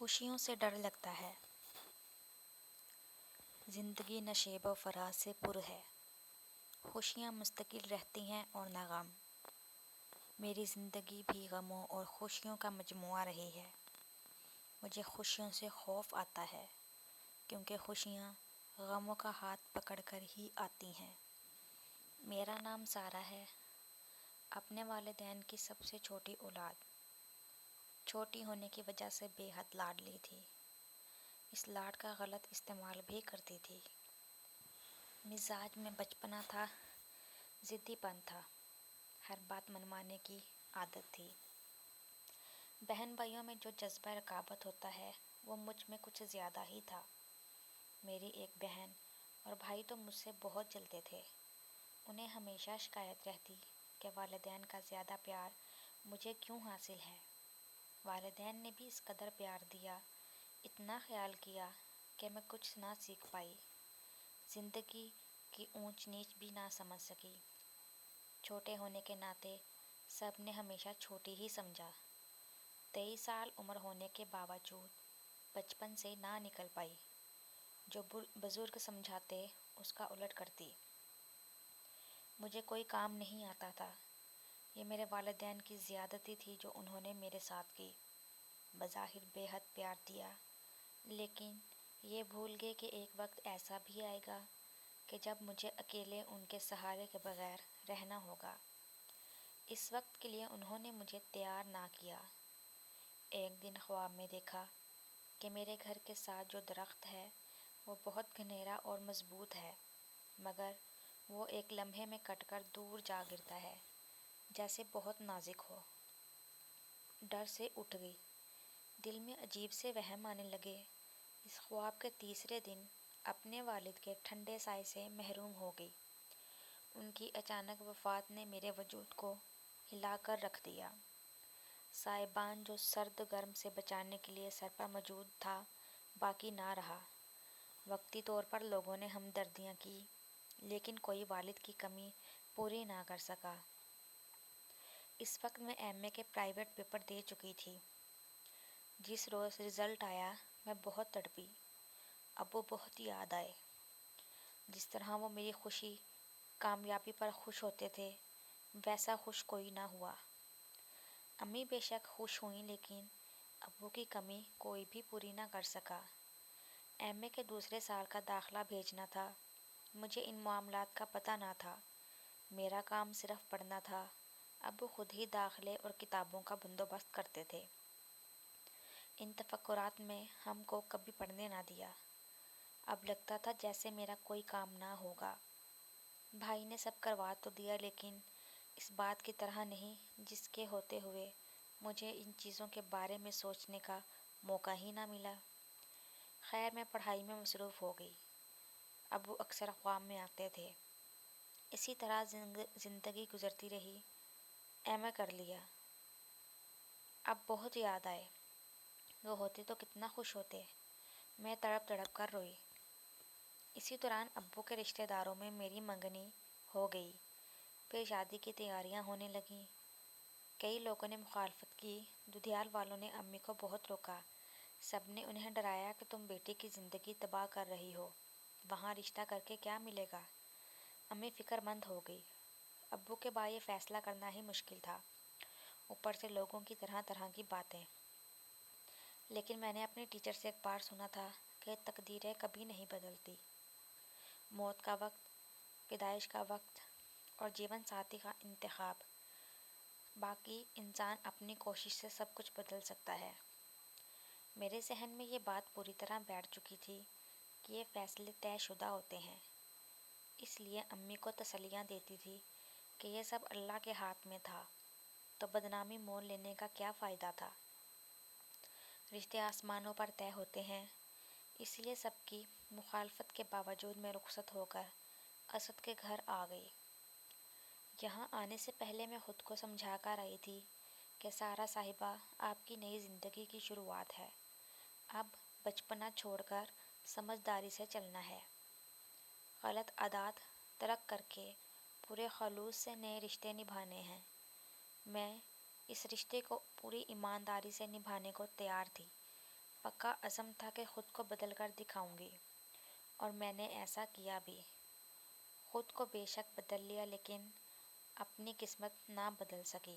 خوشیوں سے ڈر لگتا ہے۔ زندگی نشیب و فراز سے پر ہے، خوشیاں مستقل رہتی ہیں اور نہ غم۔ میری زندگی بھی غموں اور خوشیوں کا مجموعہ رہی ہے۔ مجھے خوشیوں سے خوف آتا ہے کیونکہ خوشیاں غموں کا ہاتھ پکڑ کر ہی آتی ہیں۔ میرا نام سارہ ہے، اپنے والدین کی سب سے چھوٹی اولاد۔ چھوٹی ہونے کی وجہ سے بے حد لاڈلی تھی، اس لاڈ کا غلط استعمال بھی کرتی تھی۔ مزاج میں بچپنا تھا، ضدی پن تھا، ہر بات منوانے کی عادت تھی۔ بہن بھائیوں میں جو جذبہ رقابت ہوتا ہے وہ مجھ میں کچھ زیادہ ہی تھا۔ میری ایک بہن اور بھائی تو مجھ سے بہت جلتے تھے، انہیں ہمیشہ شکایت رہتی کہ والدین کا زیادہ پیار مجھے کیوں حاصل ہے۔ والدین نے بھی اس قدر پیار دیا، اتنا خیال کیا کہ میں کچھ نہ سیکھ پائی، زندگی کی اونچ نیچ بھی نہ سمجھ سکی۔ چھوٹے ہونے کے ناطے سب نے ہمیشہ چھوٹی ہی سمجھا۔ 23 سال عمر ہونے کے باوجود بچپن سے نہ نکل پائی، جو بزرگ سمجھاتے اس کا الٹ کرتی۔ مجھے کوئی کام نہیں آتا تھا، یہ میرے والدین کی زیادتی تھی جو انہوں نے میرے ساتھ کی۔ بظاہر بے حد پیار دیا، لیکن یہ بھول گئے کہ ایک وقت ایسا بھی آئے گا کہ جب مجھے اکیلے ان کے سہارے کے بغیر رہنا ہوگا۔ اس وقت کے لیے انہوں نے مجھے تیار نہ کیا۔ ایک دن خواب میں دیکھا کہ میرے گھر کے ساتھ جو درخت ہے وہ بہت گھنیرا اور مضبوط ہے، مگر وہ ایک لمحے میں کٹ کر دور جا گرتا ہے، جیسے بہت نازک ہو۔ ڈر سے اٹھ گئی، دل میں عجیب سے وہم آنے لگے۔ اس خواب کے تیسرے دن اپنے والد کے ٹھنڈے سائے سے محروم ہو گئی۔ ان کی اچانک وفات نے میرے وجود کو ہلا کر رکھ دیا۔ سائبان جو سرد گرم سے بچانے کے لیے سر پر موجود تھا باقی نہ رہا۔ وقتی طور پر لوگوں نے ہمدردیاں کی، لیکن کوئی والد کی کمی پوری نہ کر سکا۔ اس وقت میں ایم اے کے پرائیویٹ پیپر دے چکی تھی۔ جس روز رزلٹ آیا میں بہت تڑپی، ابو بہت یاد آئے۔ جس طرح وہ میری خوشی کامیابی پر خوش ہوتے تھے ویسا خوش کوئی نہ ہوا۔ امی بے شک خوش ہوئیں، لیکن ابو کی کمی کوئی بھی پوری نہ کر سکا۔ ایم اے کے دوسرے سال کا داخلہ بھیجنا تھا، مجھے ان معاملات کا پتہ نہ تھا، میرا کام صرف پڑھنا تھا۔ ابو خود ہی داخلے اور کتابوں کا بندوبست کرتے تھے۔ ان تفکرات میں ہم کو کبھی پڑھنے نہ دیا۔ اب لگتا تھا جیسے میرا کوئی کام نہ ہوگا۔ بھائی نے سب کروا تو دیا، لیکن اس بات کی طرح نہیں جس کے ہوتے ہوئے مجھے ان چیزوں کے بارے میں سوچنے کا موقع ہی نہ ملا۔ خیر میں پڑھائی میں مصروف ہو گئی۔ ابو اکثر خواب میں آتے تھے۔ اسی طرح زندگی گزرتی رہی۔ ایم اے کر لیا۔ اب بہت یاد آئے، وہ ہوتے تو کتنا خوش ہوتے۔ میں تڑپ تڑپ کر روئی۔ اسی دوران ابو کے رشتہ داروں میں میری منگنی ہو گئی، پھر شادی کی تیاریاں ہونے لگیں۔ کئی لوگوں نے مخالفت کی، دودھیال والوں نے امی کو بہت روکا، سب نے انہیں ڈرایا کہ تم بیٹی کی زندگی تباہ کر رہی ہو، وہاں رشتہ کر کے کیا ملے گا۔ امی فکر مند ہو گئی، ابو کے بعد یہ فیصلہ کرنا ہی مشکل تھا، اوپر سے لوگوں کی طرح طرح کی باتیں۔ لیکن میں نے اپنی ٹیچر سے ایک بار سنا تھا کہ تقدیریں کبھی نہیں بدلتی۔ موت کا وقت، پیدائش کا وقت اور جیون ساتھی کا انتخاب، باقی انسان اپنی کوشش سے سب کچھ بدل سکتا ہے۔ میرے ذہن میں یہ بات پوری طرح بیٹھ چکی تھی کہ یہ فیصلے طے شدہ ہوتے ہیں، اس لیے امی کو تسلیاں دیتی تھی کہ یہ سب اللہ کے ہاتھ میں تھا، تو بدنامی مول لینے کا کیا فائدہ تھا۔ رشتے آسمانوں پر طے ہوتے ہیں، اس لیے سب کی مخالفت کے باوجود میں رخصت ہو کر اسد کے گھر آ گئی۔ یہاں آنے سے پہلے میں خود کو سمجھا کر آئی تھی کہ سارہ صاحبہ، آپ کی نئی زندگی کی شروعات ہے، اب بچپنا چھوڑ کر سمجھداری سے چلنا ہے، غلط عادات ترک کر کے پورے خلوص سے نئے رشتے نبھانے ہیں۔ میں اس رشتے کو پوری ایمانداری سے نبھانے کو تیار تھی، پکا عزم تھا کہ خود کو بدل کر دکھاؤں گی، اور میں نے ایسا کیا بھی۔ خود کو بے شک بدل لیا، لیکن اپنی قسمت نہ بدل سکی۔